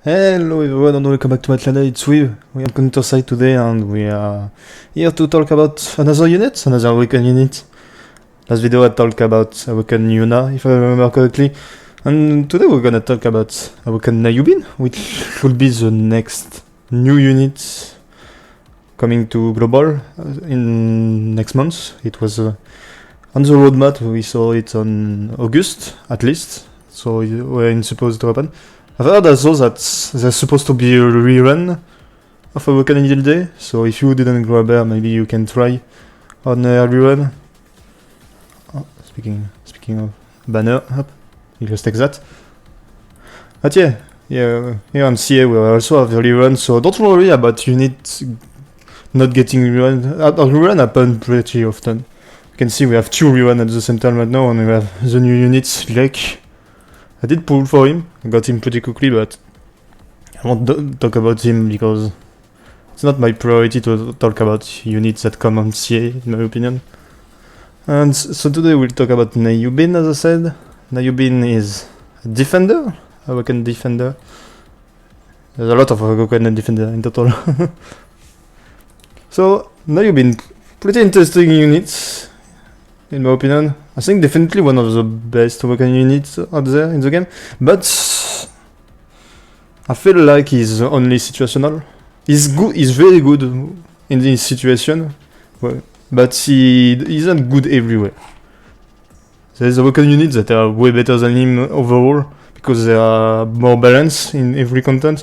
Hello everyone and welcome back to my channel, it's Weave. We are on Counter-Side today and we are here to talk about another unit, another Awaken unit. Last video I talked about Awaken A.Yuna, if I remember correctly. And today we're gonna talk about Awaken Na Yubin, which will be the next new unit coming to Global in next month. It was on the roadmap, we saw it on August at least, so it's supposed to happen. I've heard also that there's supposed to be a rerun of Awaken A.Hilde, so if you didn't grab her, maybe you can try on a rerun. Oh, speaking of banner, up, you just take that. But yeah, here on CA we also have the rerun, so don't worry about units not getting rerun. Rerun happen pretty often. You can see we have two rerun at the same time right now, and we have the new units, Lake. I did pull for him, I got him pretty quickly, but I won't talk about him because it's not my priority to talk about units that come on CA, in my opinion. And so today we'll talk about Na Yubin, as I said. Na Yubin is a defender, Awaken defender. There's a lot of Awaken defender in total. So, Na Yubin, pretty interesting units, in my opinion. I think definitely one of the best Awaken units out there in the game, but I feel like he's only situational. He's good, he's very good in this situation, but he isn't good everywhere. There's Awaken units that are way better than him overall, because they are more balanced in every content.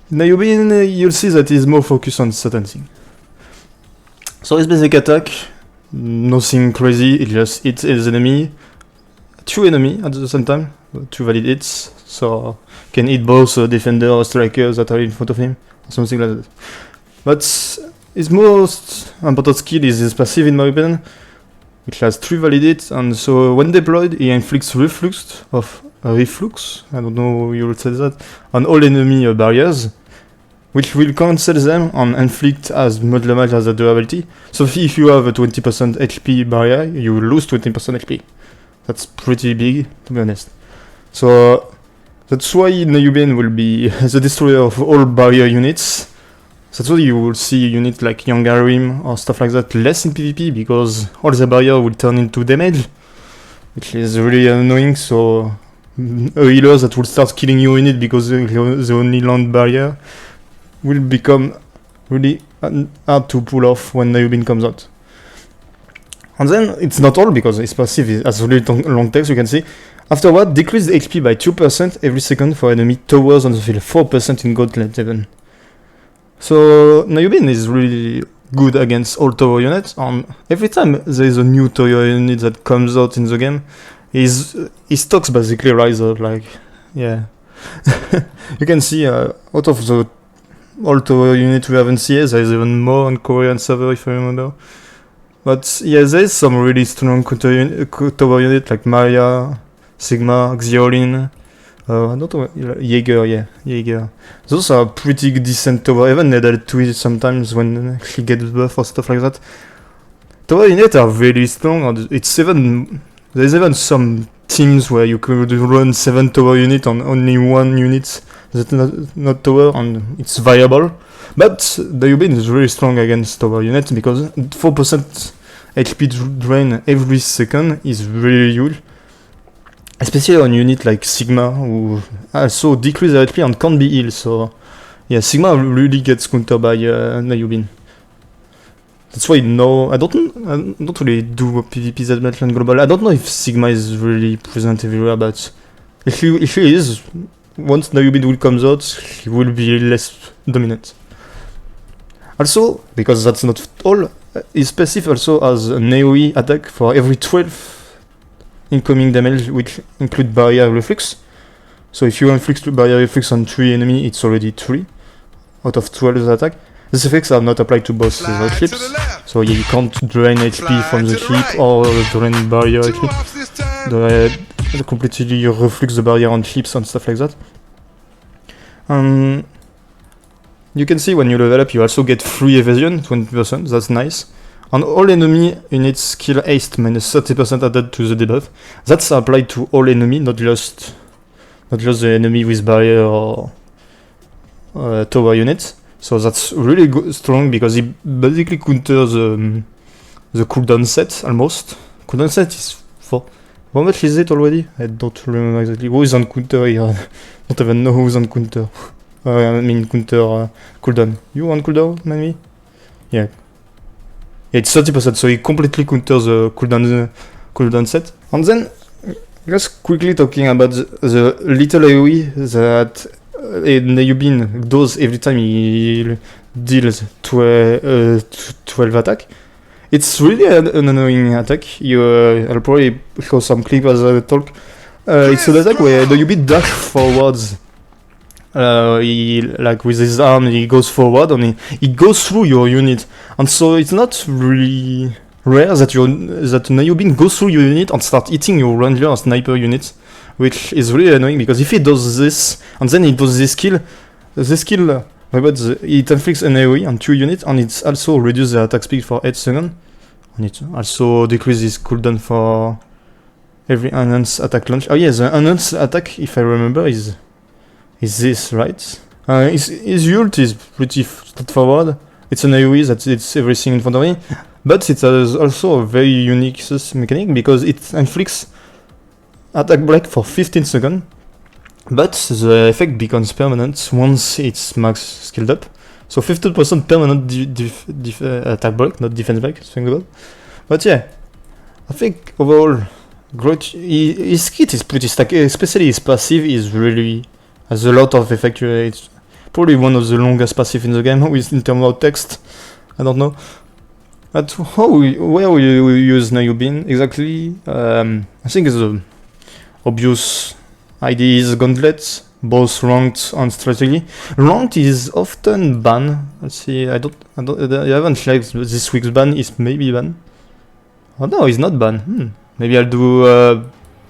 Na Yubin, you'll see that he's more focused on certain things. So his basic attack, nothing crazy, it just hits his enemy, two enemy at the same time, two valid hits, so can hit both defender or strikers that are in front of him, or something like that. But his most important skill is his passive, in my opinion, which has 3 valid hits, and so when deployed he inflicts reflux, I don't know how you would say that, on all enemy barriers, which will cancel them and inflict as much damage as the durability. So if you have a 20% HP barrier, you will lose 20% HP. That's pretty big, to be honest. So that's why Na Yubin will be the destroyer of all barrier units. That's why you will see units like Yangarim or stuff like that less in PvP, because all the barrier will turn into damage, which is really annoying. So healers that will start killing your unit because they only land barrier will become really hard to pull off when Na Yubin comes out. And then it's not all, because his passive has really long text, you can see. Afterward, decrease the HP by 2% every second for enemy towers on the field, 4% in Gauntlet even. So Na Yubin is really good against all tower units, and every time there is a new tower unit that comes out in the game, his stocks basically rise up, like, yeah. You can see out of the all tower unit we have in CS, there is even more on Korean server if I remember. But yeah, there is some really strong tower unit like Maya, Sigma, Xiaolin, I don't know, Jaeger. Those are pretty decent tower, even Nedal Twitch sometimes when he gets buff or stuff like that. Tower units are very strong, and there's even some teams where you could run 7 tower units on only 1 unit that's not tower, and it's viable. But Na Yubin is really strong against tower units, because 4% HP drain every second is really huge. Especially on units like Sigma, who also decrease their HP and can't be healed, so yeah, Sigma really gets countered by Na Yubin. That's why I don't really do PvP that much on Global. I don't know if Sigma is really present everywhere, but if he is, once Na Yubin will comes out, he will be less dominant. Also, because that's not all, his passive also has an AoE attack for every 12 incoming damage, which include barrier reflex. So if you inflict barrier reflex on 3 enemy, it's already 3 out of 12 attack. These effects are not applied to both the ships, so yeah, you can't drain HP from the ship or drain barrier HP. They completely reflect the barrier on ships and stuff like that. You can see when you level up, you also get free evasion, 20%, that's nice. And all enemy units skill haste minus 30% added to the debuff. That's applied to all enemy, not just the enemy with barrier or tower unit. So that's really strong because he basically counters the cooldown set almost. Cooldown set is for how much is it already? I don't remember exactly. Who is on counter here? I don't even know who's on counter. I mean counter cooldown. You on cooldown, maybe? Yeah. It's 30%, so he completely counters the cooldown set. And then, just quickly talking about the little AoE that Na Yubin does every time he deals 12 attack. It's really an annoying attack. I'll probably show some clip as I talk. It's an attack where Na Yubin dash forwards. Like with his arm, he goes forward and he goes through your unit. And so it's not really rare that Na Yubin goes through your unit and start hitting your ranger or sniper units, which is really annoying because if he does this and then he does this skill, it inflicts an AoE on 2 units and it also reduces the attack speed for 8 seconds. And it also decreases cooldown for every enhanced attack launch. Oh yeah, the enhanced attack, if I remember, is this, right? His ult is pretty straightforward. It's an AoE that it's everything in front of me. But it has also a very unique mechanic because it inflicts attack break for 15 seconds. But the effect becomes permanent once it's max skilled up. So 15% permanent attack break, not defense break, think about. But yeah, I think overall, great. His kit is pretty stacked, especially his passive has a lot of effect. It's probably one of the longest passive in the game in terms of text. I don't know. But where will you use Na Yubin exactly? I think the obvious idea is gauntlets, both ranked and strategy. Ranked is often banned. Let's see. I haven't checked this week's ban. Is maybe banned. Oh no, he's not banned. Maybe I'll do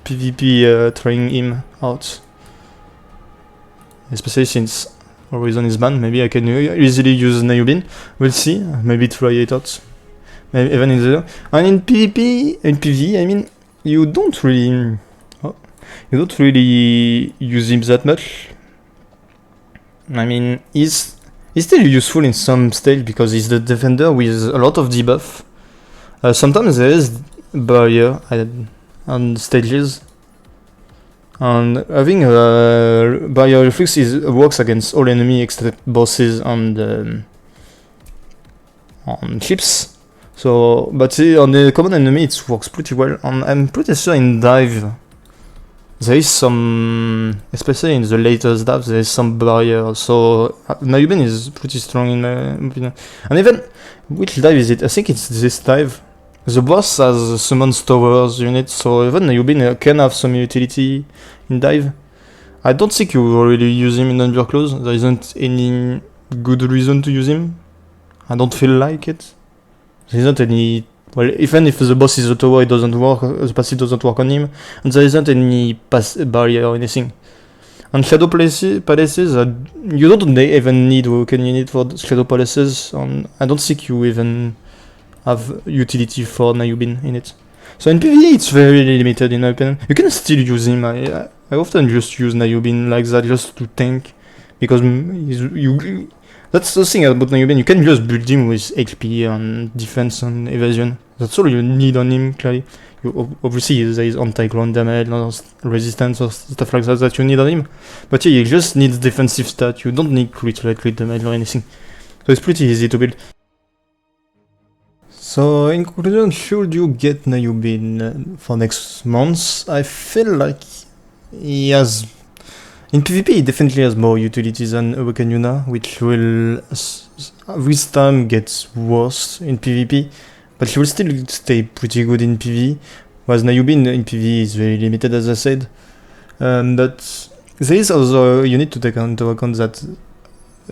PvP trying him out. Especially since Horizon is banned, maybe I can easily use Na Yubin. We'll see. Maybe try it out. Maybe even in the and in PvP, in PvE, I mean, you don't really use him that much. I mean, he's still useful in some stage because he's the defender with a lot of debuff. Sometimes there is barrier on stages. And having a barrier reflex works against all enemy except bosses and on ships. So, but on the common enemy it works pretty well. And I'm pretty sure in dive there is some, especially in the latest dive, there is some barrier. So Na Yubin is pretty strong in my opinion. And even which dive is it? I think it's this dive. The boss has summons towers unit, so even Na Yubin can have some utility in dive. I don't think you already use him in Underclose. There isn't any good reason to use him. I don't feel like it. There isn't any. Well, even if the boss is a tower, it doesn't work. The passive doesn't work on him, and there isn't any barrier or anything. And Shadow Palaces, you don't even need Woken unit for Shadow Palaces. And I don't think you even have utility for Na Yubin in it. So in PvE it's very limited in my opinion. You can still use him. I often just use Na Yubin like that just to tank, because that's the thing about Na Yubin. You can just build him with HP and defense and evasion. That's all you need on him, clearly. Obviously there is anti-ground damage or resistance or stuff like that you need on him. But yeah, you just need defensive stat. You don't need crit damage or anything. So it's pretty easy to build. So in conclusion, should you get Na Yubin for next month? I feel like he has, in PvP he definitely has more utility than A.Yuna, which will with time get worse in PvP, but he will still stay pretty good in PvE, whereas Na Yubin in PvE is very limited, as I said. But there is also, you need to take into account that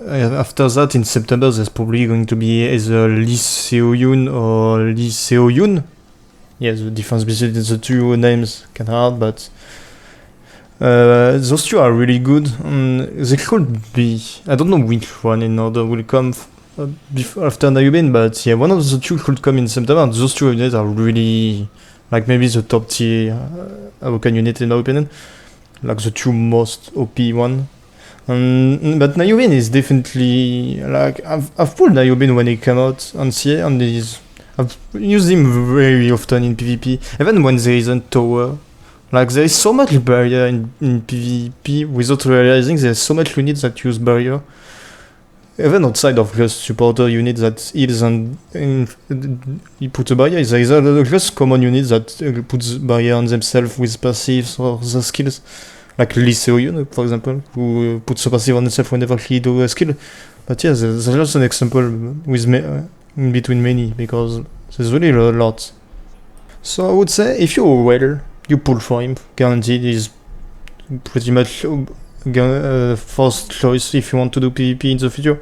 after that, in September, there's probably going to be either Lee Seo-yoon or Lee Seo-yoon. Yeah, the difference between the two names can hard, but those two are really good. They could be, I don't know which one in order will come before after Na Yubin, but yeah, one of the two could come in September. And those two units are really, like, maybe the top tier Awoken unit in my opinion, like the two most OP one. But Na Yubin is definitely like I've pulled Na Yubin when he came out on CA, and I've used him very often in PvP, even when there isn't tower. Like there is so much barrier in PvP without realizing there's so much units that use barrier. Even outside of just supporter units that heals and he puts a barrier, there is a just common units that puts barrier on themselves with passives or the skills. Like A.Yuna, for example, who puts a passive on himself whenever he do a skill. But yeah, there's just an example with in between many, because there's really a lot. So I would say if you're well, you pull for him. Guaranteed is pretty much first choice if you want to do PvP in the future.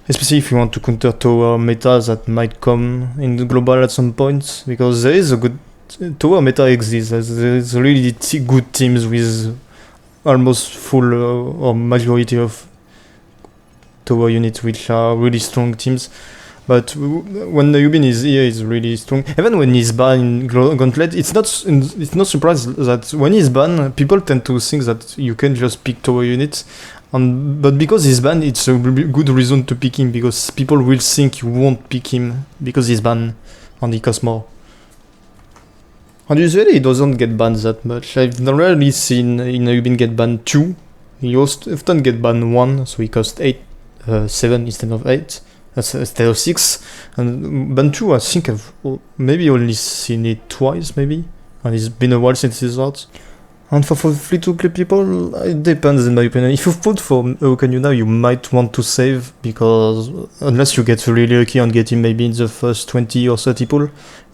Especially if you want to counter tower meta that might come in the global at some point, because there is a good tower meta exists. There's really good teams with almost full or majority of tower units which are really strong teams. But when Na Yubin is here, he's really strong. Even when he's banned in Gauntlet, it's not surprised that when he's banned, people tend to think that you can just pick tower units. But because he's banned, it's a good reason to pick him, because people will think you won't pick him because he's banned and he costs more. And usually he doesn't get banned that much. I've rarely seen Na Yubin get banned 2. He often get banned 1, so he costs 7 instead of 8. Instead of 6. And ban 2, I think I've maybe only seen it twice, maybe. And it's been a while since it's out. And for free-to-play people, it depends in my opinion. If you've put for A.Yuna, you might want to save, because unless you get really lucky and get him maybe in the first 20 or 30 pull,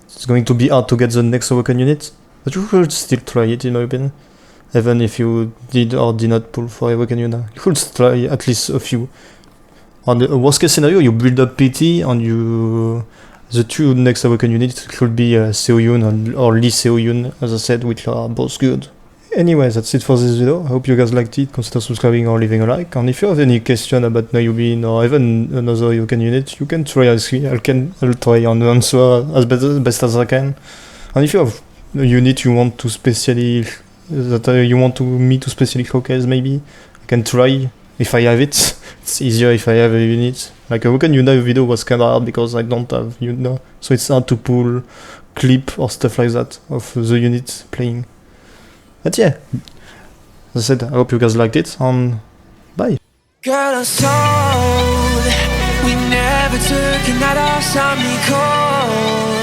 it's going to be hard to get the next Awaken unit. But you should still try it, in my opinion. Even if you did or did not pull for A.Yuna, you should try at least a few. On the worst case scenario, you build up PT and the 2 next Awaken units could be A.Yuna or A.Yuna, as I said, which are both good. Anyway, that's it for this video. I hope you guys liked it. Consider subscribing or leaving a like. And if you have any question about Na Yubin or even another Awaken unit, you can try ask me. I'll try and answer as best as I can. And if you have a unit you want to specially me to specially showcase, maybe I can try. If I have it, it's easier if I have a unit. Like a Awaken Yuna video was kinda hard because I don't have Yuna, so it's hard to pull clip or stuff like that of the unit playing. But yeah, as I said, I hope you guys liked it, and bye. Girl, I was told we never took a night off, something cold.